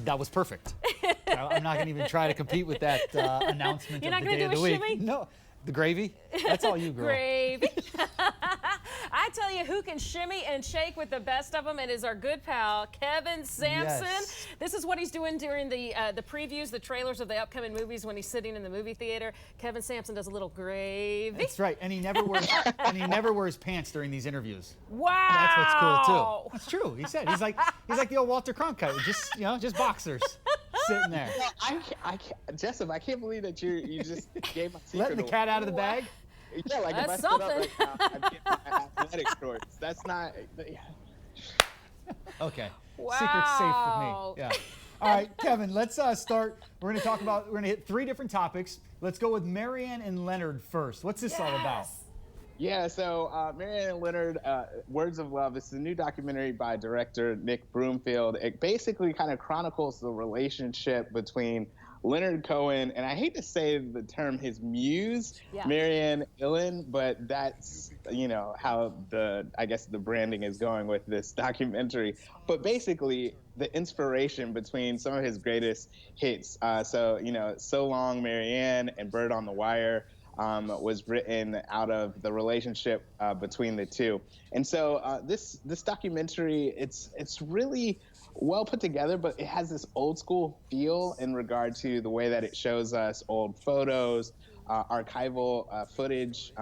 That was perfect. I'm not going to even try to compete with that announcement You're of not the day gonna of do the a week. shimmy? No. The gravy? That's all you, girl. Gravy. I tell you who can shimmy and shake with the best of them. It is our good pal, Kevin Sampson. Yes. This is what he's doing during the previews, the trailers of the upcoming movies when he's sitting in the movie theater. Kevin Sampson does a little gravy. That's right. And he never wears pants during these interviews. Wow. That's what's cool too. That's true. He said he's like the old Walter Cronkite, just boxers sitting there. Well, I can't, Jessob, I can't believe that you just gave my secret Letting the cat out of the bag. Yeah, like That's if I stood up something. right now, I'd get my athletic shorts. That's not. Okay. Wow. Secret's safe with me. Yeah. All right, Kevin, let's start. We're going to hit 3 different topics. Let's go with Marianne and Leonard first. What's this all about? Yeah, so Marianne and Leonard, Words of Love. This is a new documentary by director Nick Broomfield. It basically kind of chronicles the relationship between Leonard Cohen, and I hate to say the term his muse, Marianne Illen, but that's, how I guess the branding is going with this documentary. But basically, the inspiration between some of his greatest hits. So Long Marianne and Bird on the Wire was written out of the relationship between the two. And so this documentary, it's really well put together, but it has this old school feel in regard to the way that it shows us old photos, archival footage.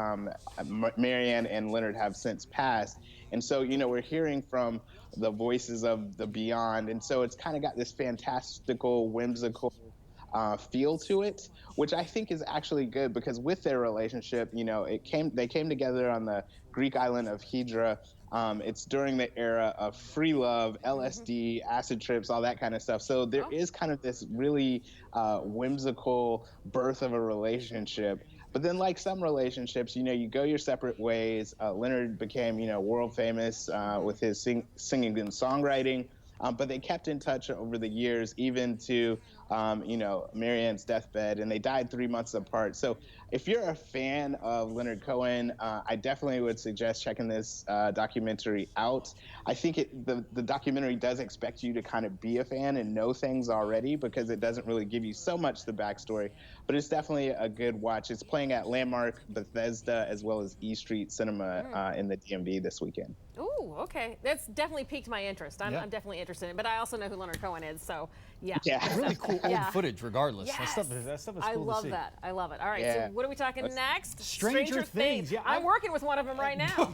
Marianne and Leonard have since passed. And so, we're hearing from the voices of the beyond. And so it's kind of got this fantastical, whimsical feel to it, which I think is actually good because with their relationship, they came together on the Greek island of Hydra. It's during the era of free love, LSD, acid trips, all that kind of stuff. So there is kind of this really whimsical birth of a relationship. But then like some relationships, you go your separate ways. Leonard became, world famous with his singing and songwriting. But they kept in touch over the years, even to, Marianne's deathbed, and they died 3 months apart. So if you're a fan of Leonard Cohen, I definitely would suggest checking this documentary out. I think the documentary does expect you to kind of be a fan and know things already because it doesn't really give you so much the backstory, but it's definitely a good watch. It's playing at Landmark, Bethesda, as well as E Street Cinema in the DMV this weekend. Ooh, okay. That's definitely piqued my interest. I'm definitely interested in it, but I also know who Leonard Cohen is, so yeah. Really cool old footage regardless. Yes. That stuff is cool I love to see. that. I love it. All right, Yeah. so what are we talking next? Stranger Things. Yeah, I'm working with one of them right now.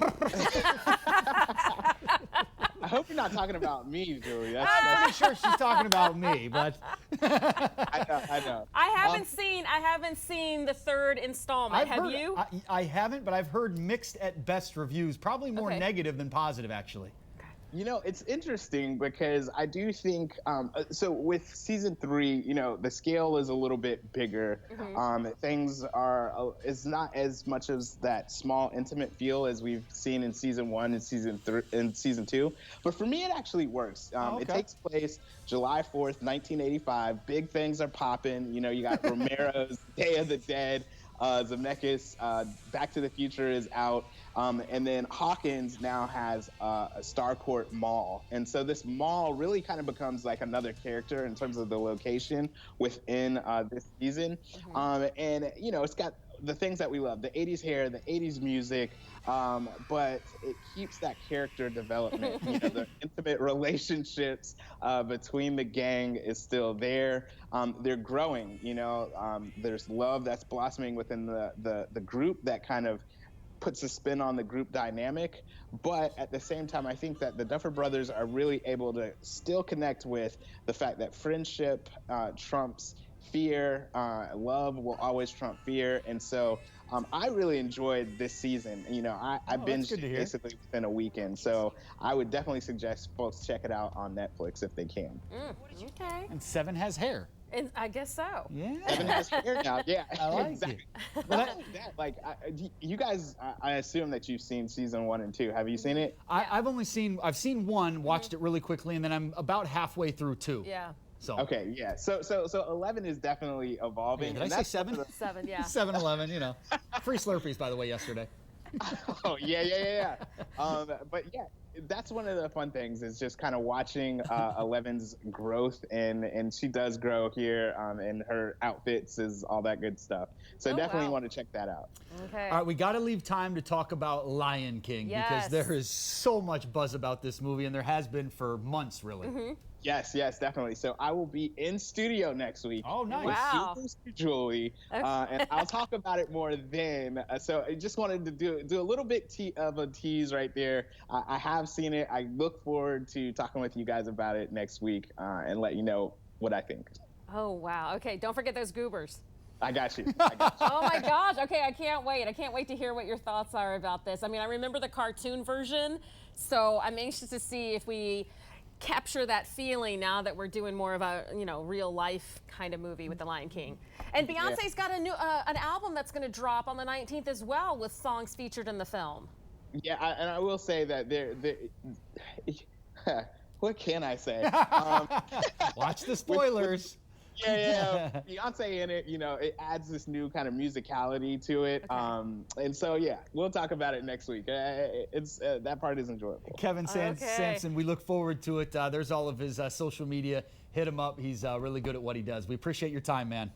I hope you're not talking about me, Julie. I'm pretty sure she's talking about me, but I know. I haven't seen the 3rd installment. Have you? I haven't, but I've heard mixed at best reviews, probably more negative than positive, actually. It's interesting because I do think, so with season 3, the scale is a little bit bigger. Things is not as much as that small, intimate feel as we've seen in season 1 and season 2. But for me, it actually works. It takes place July 4th, 1985. Big things are popping. You got Romero's Day of the Dead. Zemeckis, Back to the Future is out. And then Hawkins now has a Starcourt Mall. And so this mall really kind of becomes like another character in terms of the location within this season. And, it's got the things that we love, the 80s hair, the 80s music, but it keeps that character development. The intimate relationships between the gang is still there. They're growing, there's love that's blossoming within the group that kind of puts a spin on the group dynamic. But at the same time, I think that the Duffer Brothers are really able to still connect with the fact that friendship trumps fear, love will always trump fear. And so I really enjoyed this season. I binged it basically within a weekend. So I would definitely suggest folks check it out on Netflix if they can. Okay. And 7 has hair. And I guess so. Yeah. 7 has hair now. Yeah. I like exactly. it. Well, you guys, I assume that you've seen season 1 and 2. Have you seen it? I've seen 1, watched it really quickly, and then I'm about halfway through 2. Yeah. So. Okay, yeah. So 11 is definitely evolving. Did I say 7? 7, yeah. 7-Eleven, free Slurpees, by the way, yesterday. Oh, yeah. But yeah, that's one of the fun things is just kind of watching Eleven's growth, and she does grow here, and her outfits is all that good stuff. So definitely want to check that out. Okay. All right, we got to leave time to talk about Lion King because there is so much buzz about this movie, and there has been for months, really. Yes, definitely. So I will be in studio next week. Oh, nice. Wow. Super Julie, and I'll talk about it more then. So I just wanted to do a little bit of a tease right there. I have seen it. I look forward to talking with you guys about it next week and let you know what I think. Oh, wow. Okay, don't forget those goobers. I got you. Oh my gosh. Okay, I can't wait. I can't wait to hear what your thoughts are about this. I mean, I remember the cartoon version, so I'm anxious to see if we capture that feeling now that we're doing more of a real life kind of movie with the Lion King. And Beyonce's got a new an album that's going to drop on the 19th as well with songs featured in the film. Yeah, and I will say that what can I say? Watch the spoilers. Yeah. Beyonce in it, it adds this new kind of musicality to it. Okay. And so, we'll talk about it next week. It's that part is enjoyable. Kevin Sampson, we look forward to it. There's all of his social media. Hit him up. He's really good at what he does. We appreciate your time, man.